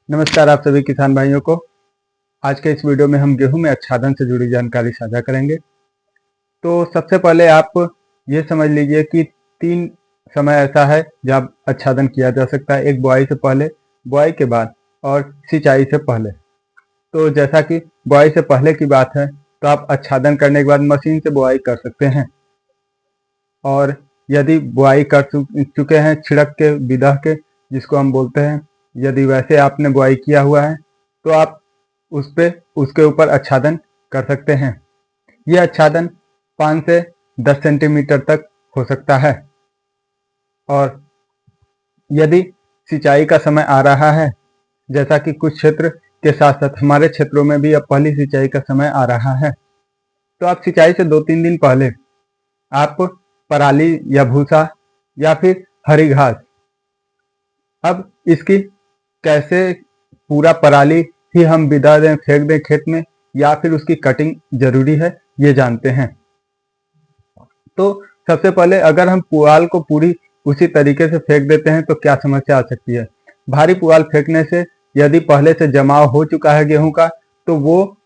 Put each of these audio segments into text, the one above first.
नमस्कार आप सभी किसान भाइयों को। आज के इस वीडियो में हम गेहूं में आच्छादन से जुड़ी जानकारी साझा करेंगे। तो सबसे पहले आप ये समझ लीजिए कि 3 समय ऐसा है जब आच्छादन किया जा सकता है। एक बुआई से पहले, बुआई के बाद और सिंचाई से पहले। तो जैसा कि बुआई से पहले की बात है तो आप आच्छादन करने के बाद मशीन से बुआई कर सकते हैं। और यदि बुआई कर चुके हैं छिड़क के विधा के, जिसको हम बोलते हैं, यदि वैसे आपने बुआई किया हुआ है तो आप उसके ऊपर आच्छादन कर सकते हैं। यह आच्छादन 5 से 10 सेंटीमीटर तक हो सकता है। और यदि सिंचाई का समय आ रहा है, जैसा कि कुछ क्षेत्र के साथ साथ हमारे क्षेत्रों में भी अब पहली सिंचाई का समय आ रहा है, तो आप सिंचाई से 2-3 दिन पहले आप पराली या भूसा या फिर हरी घास, अब इसकी कैसे पूरा पराली ही हम बिदा दें, फेंक दें खेत में, या फिर उसकी कटिंग जरूरी है, ये जानते हैं। तो सबसे पहले अगर हम पुआल को पूरी उसी तरीके से फेंक देते हैं तो क्या समस्या आ सकती है। भारी पुआल फेंकने से यदि पहले से जमाव हो चुका है गेहूं का तो वो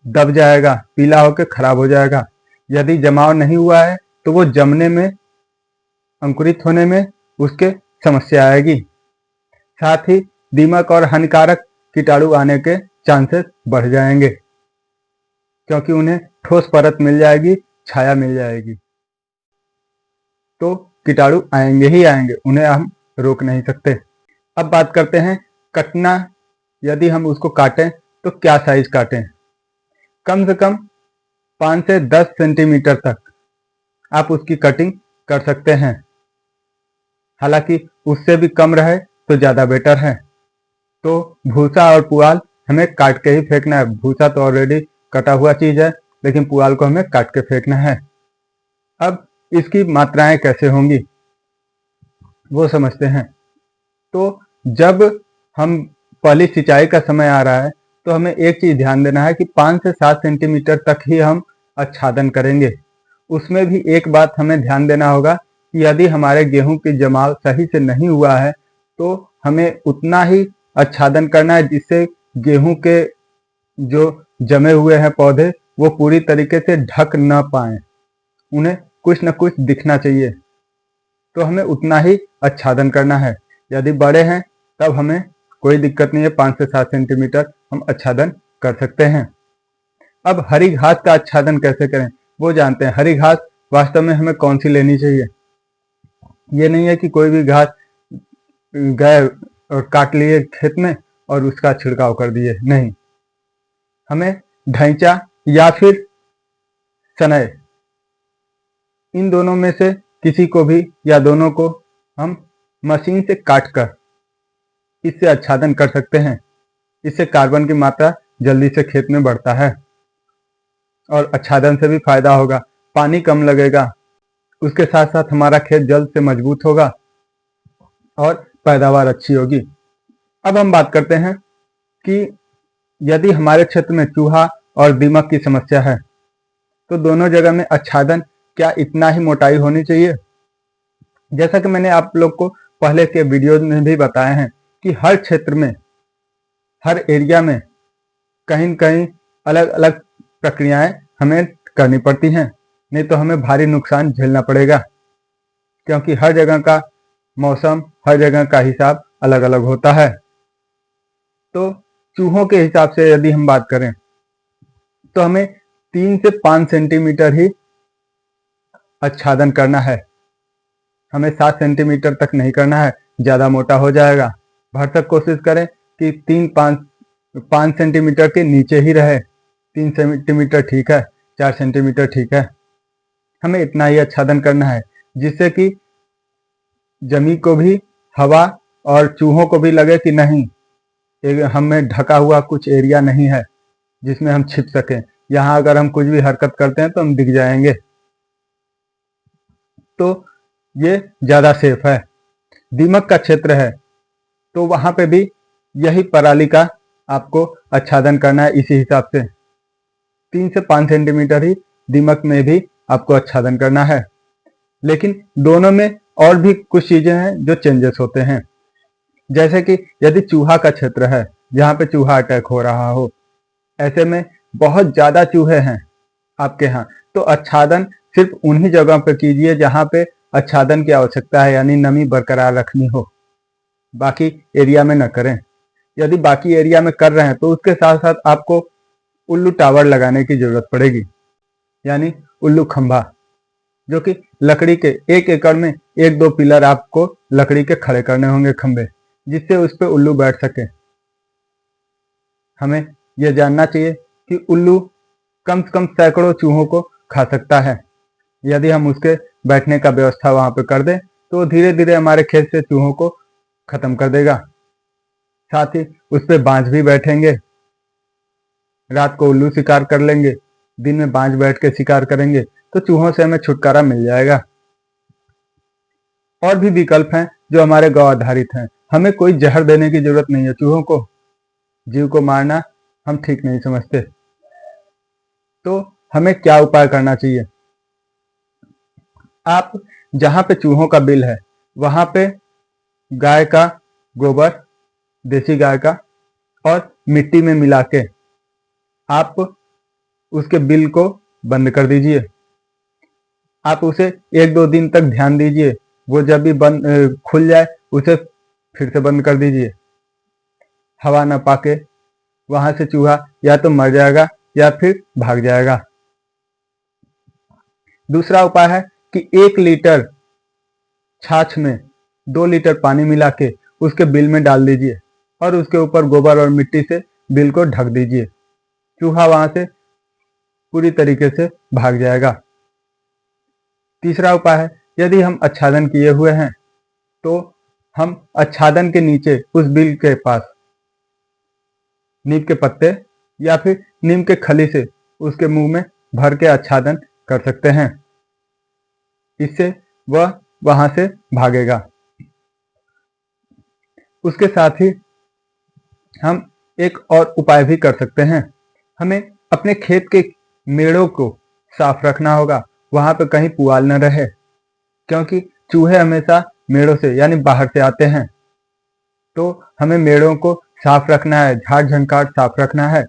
दब जाएगा, पीला होकर खराब हो जाएगा। यदि जमाव नहीं हुआ है तो वो जमने में, अंकुरित होने में उसके समस्या आएगी। साथ ही दीमक और हानिकारक कीटाणु आने के चांसेस बढ़ जाएंगे, क्योंकि उन्हें ठोस परत मिल जाएगी, छाया मिल जाएगी। तो कीटाणु आएंगे ही आएंगे, उन्हें हम रोक नहीं सकते। अब बात करते हैं कटना। यदि हम उसको काटें तो क्या साइज काटें। कम से कम 5 से 10 सेंटीमीटर तक आप उसकी कटिंग कर सकते हैं। हालांकि उससे भी कम रहे तो ज़्यादा बेटर है। तो भूसा और पुआल हमें काट के ही फेंकना है। भूसा तो ऑलरेडी कटा हुआ चीज है, लेकिन पुआल को हमें काट के फेंकना है। अब इसकी मात्राएं कैसे होंगी वो समझते हैं। तो जब हम पहली सिंचाई का समय आ रहा है तो हमें एक चीज ध्यान देना है कि 5 से 7 सेंटीमीटर तक ही हम आच्छादन करेंगे। उसमें भी एक बात हमें ध्यान देना होगा कि यदि हमारे गेहूं की जमाव सही से नहीं हुआ है तो हमें उतना ही आच्छादन करना है जिससे गेहूं के जो जमे हुए हैं पौधे वो पूरी तरीके से ढक न पाए, उन्हें कुछ न कुछ दिखना चाहिए। तो हमें उतना ही आच्छादन करना है। यदि बड़े हैं तब हमें कोई दिक्कत नहीं है, 5 से 7 सेंटीमीटर हम आच्छादन कर सकते हैं। अब हरी घास का आच्छादन कैसे करें वो जानते हैं। हरी घास वास्तव में हमें कौन सी लेनी चाहिए। ये नहीं है कि कोई भी घास गए और काट लिए खेत में और उसका छिड़काव कर दिए, नहीं। हमें ढैंचा या फिर सनई, इन दोनों में से किसी को भी या दोनों को हम मशीन से काटकर इससे आच्छादन कर सकते हैं। इससे कार्बन की मात्रा जल्दी से खेत में बढ़ता है और आच्छादन से भी फायदा होगा, पानी कम लगेगा, उसके साथ साथ हमारा खेत जल्द से मजबूत होगा और पैदावार अच्छी होगी। अब हम बात करते हैं कि यदि हमारे क्षेत्र में चूहा और दीमक की समस्या है तो दोनों जगह में आच्छादन क्या इतना ही मोटाई होनी चाहिए। जैसा कि मैंने आप लोग को पहले के वीडियोज में भी बताए हैं कि हर क्षेत्र में, हर एरिया में कहीं न कहीं अलग अलग प्रक्रियाएं हमें करनी पड़ती हैं, नहीं तो हमें भारी नुकसान झेलना पड़ेगा, क्योंकि हर जगह का मौसम, हर जगह का हिसाब अलग अलग होता है। तो चूहों के हिसाब से यदि हम बात करें तो हमें 3 से 5 सेंटीमीटर ही आच्छादन करना है। हमें 7 सेंटीमीटर तक नहीं करना है, ज़्यादा मोटा हो जाएगा। भरसक कोशिश करें कि 5 सेंटीमीटर के नीचे ही रहे। 3 सेंटीमीटर ठीक है, 4 सेंटीमीटर ठीक है। हमें इतना ही आच्छादन करना है जिससे कि जमीन को भी, हवा और चूहों को भी लगे कि नहीं, हमें ढका हुआ कुछ एरिया नहीं है जिसमें हम छिप सकें। यहाँ अगर हम कुछ भी हरकत करते हैं तो हम दिख जाएंगे। तो ये ज़्यादा सेफ है। दीमक का क्षेत्र है तो वहाँ पे भी यही पराली का आपको आच्छादन करना है। इसी हिसाब से 3 से 5 सेंटीमीटर ही दीमक में भी आपको आच्छादन करना है। लेकिन दोनों में और भी कुछ चीजें हैं जो चेंजेस होते हैं। जैसे कि यदि चूहा का क्षेत्र है, जहाँ पे चूहा अटैक हो रहा हो। ऐसे में बहुत ज्यादा चूहे हैं आपके यहाँ, तो आच्छादन सिर्फ उन्हीं जगहों पे कीजिए जहाँ पे आच्छादन की आवश्यकता है, यानी नमी बरकरार रखनी हो। बाकी एरिया में न करें। यदि बाकी एरिया में कर रहे हैं तो उसके साथ साथ आपको उल्लू टावर लगाने की जरूरत पड़ेगी, यानी उल्लू खंभा, जो कि लकड़ी के 1 एकड़ में 1-2 पिलर आपको लकड़ी के खड़े करने होंगे खंभे, जिससे उस पर उल्लू बैठ सके। हमें यह जानना चाहिए कि उल्लू कम से कम सैकड़ों चूहों को खा सकता है। यदि हम उसके बैठने का व्यवस्था वहां पे कर दें तो धीरे धीरे हमारे खेत से चूहों को खत्म कर देगा। साथ ही उस पर बाज भी बैठेंगे। रात को उल्लू शिकार कर लेंगे, दिन में बाज बैठ के शिकार करेंगे, तो चूहों से हमें छुटकारा मिल जाएगा। और भी विकल्प हैं जो हमारे गौ आधारित हैं। हमें कोई जहर देने की जरूरत नहीं है। चूहों को, जीव को मारना हम ठीक नहीं समझते। तो हमें क्या उपाय करना चाहिए? आप जहां पे चूहों का बिल है वहां पे गाय का गोबर, देसी गाय का, और मिट्टी में मिला के आप उसके बिल को बंद कर दीजिए। आप उसे 1-2 दिन तक ध्यान दीजिए। वो जब भी बंद खुल जाए उसे फिर से बंद कर दीजिए। हवा न पाके वहां से चूहा या तो मर जाएगा या फिर भाग जाएगा। दूसरा उपाय है कि 1 लीटर छाछ में 2 लीटर पानी मिला के उसके बिल में डाल दीजिए और उसके ऊपर गोबर और मिट्टी से बिल को ढक दीजिए। चूहा वहां से पूरी तरीके से भाग जाएगा। तीसरा उपाय है, यदि हम आच्छादन किए हुए हैं तो हम आच्छादन के नीचे उस बिल के पास नीम के पत्ते या फिर नीम के खली से उसके मुंह में भर के आच्छादन कर सकते हैं। इससे वह वहां से भागेगा। उसके साथ ही हम एक और उपाय भी कर सकते हैं। हमें अपने खेत के मेड़ों को साफ रखना होगा, वहां पे कहीं पुआल न रहे, क्योंकि चूहे हमेशा मेड़ों से यानी बाहर से आते हैं। तो हमें मेड़ों को साफ रखना है, झाड़ झंकाट साफ रखना है,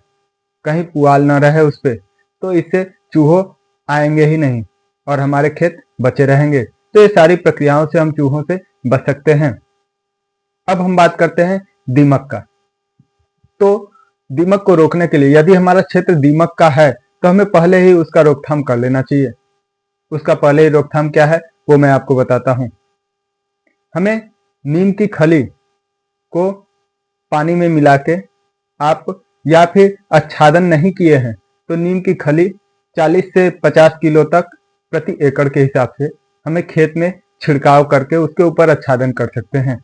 कहीं पुआल न रहे उस पे। तो इससे चूहों आएंगे ही नहीं और हमारे खेत बचे रहेंगे। तो ये सारी प्रक्रियाओं से हम चूहों से बच सकते हैं। अब हम बात करते हैं दीमक का। तो दीमक को रोकने के लिए, यदि हमारा क्षेत्र दीमक का है तो हमें पहले ही उसका रोकथाम कर लेना चाहिए। उसका पहले ही रोकथाम क्या है वो मैं आपको बताता हूं। हमें नीम की खली को पानी में मिला के, आप या फिर आच्छादन नहीं किए हैं तो नीम की खली 40 से 50 किलो तक प्रति एकड़ के हिसाब से हमें खेत में छिड़काव करके उसके ऊपर आच्छादन कर सकते हैं।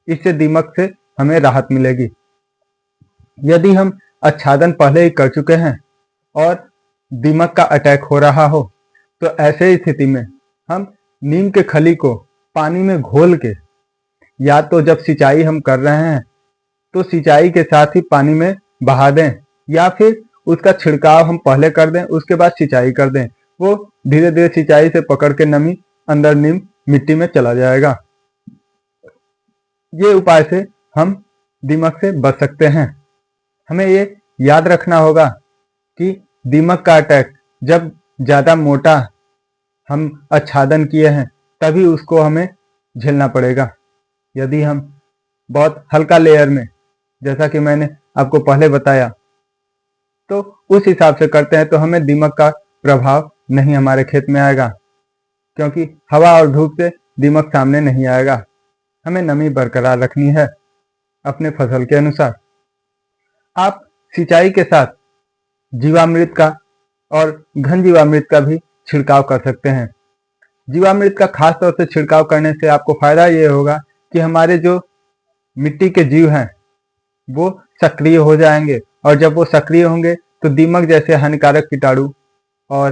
इससे दीमक से हमें राहत मिलेगी। यदि हम आच्छादन पहले ही कर चुके हैं और दीमक का अटैक हो रहा हो तो ऐसे ही स्थिति में हम नीम के खली को पानी में घोल के, या तो जब सिंचाई हम कर रहे हैं तो सिंचाई के साथ ही पानी में बहा दें, या फिर उसका छिड़काव हम पहले कर दें उसके बाद सिंचाई कर दें। वो धीरे धीरे सिंचाई से पकड़ के नमी अंदर नीम मिट्टी में चला जाएगा। ये उपाय से हम दीमक से बच सकते हैं। हमें ये याद रखना होगा कि दीमक का अटैक जब ज्यादा मोटा हम आच्छादन किए हैं तभी उसको हमें झेलना पड़ेगा। यदि हम बहुत हल्का लेयर में, जैसा कि मैंने आपको पहले बताया, तो उस हिसाब से करते हैं तो हमें दीमक का प्रभाव नहीं हमारे खेत में आएगा, क्योंकि हवा और धूप से दीमक सामने नहीं आएगा। हमें नमी बरकरार रखनी है अपने फसल के अनुसार। आप सिंचाई के साथ जीवामृत का और घन जीवामृत का भी छिड़काव कर सकते हैं। जीवामृत का खास तौर से छिड़काव करने से आपको फायदा ये होगा कि हमारे जो मिट्टी के जीव हैं वो सक्रिय हो जाएंगे, और जब वो सक्रिय होंगे तो दीमक जैसे हानिकारक कीटाणु और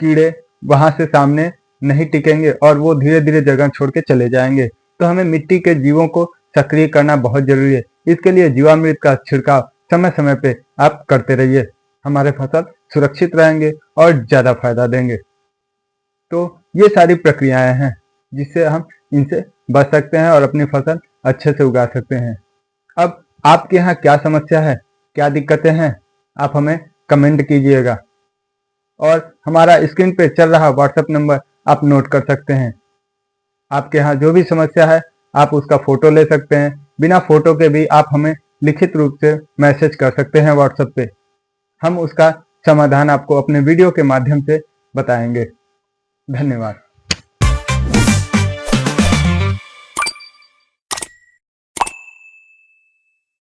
कीड़े वहां से सामने नहीं टिकेंगे और वो धीरे धीरे जगह छोड़ के चले जाएंगे। तो हमें मिट्टी के जीवों को सक्रिय करना बहुत जरूरी है। इसके लिए जीवामृत का छिड़काव समय समय पे आप करते रहिए। हमारे फसल सुरक्षित रहेंगे और ज्यादा फायदा देंगे। तो ये सारी प्रक्रियाएं हैं जिससे हम इनसे बच सकते हैं और अपनी फसल अच्छे से उगा सकते हैं। अब आपके यहाँ क्या समस्या है, क्या दिक्कतें हैं, आप हमें कमेंट कीजिएगा। और हमारा स्क्रीन पे चल रहा व्हाट्सएप नंबर आप नोट कर सकते हैं। आपके यहाँ जो भी समस्या है आप उसका फोटो ले सकते हैं। बिना फोटो के भी आप हमें लिखित रूप से मैसेज कर सकते हैं व्हाट्सएप पे। हम उसका समाधान आपको अपने वीडियो के माध्यम से बताएंगे। धन्यवाद।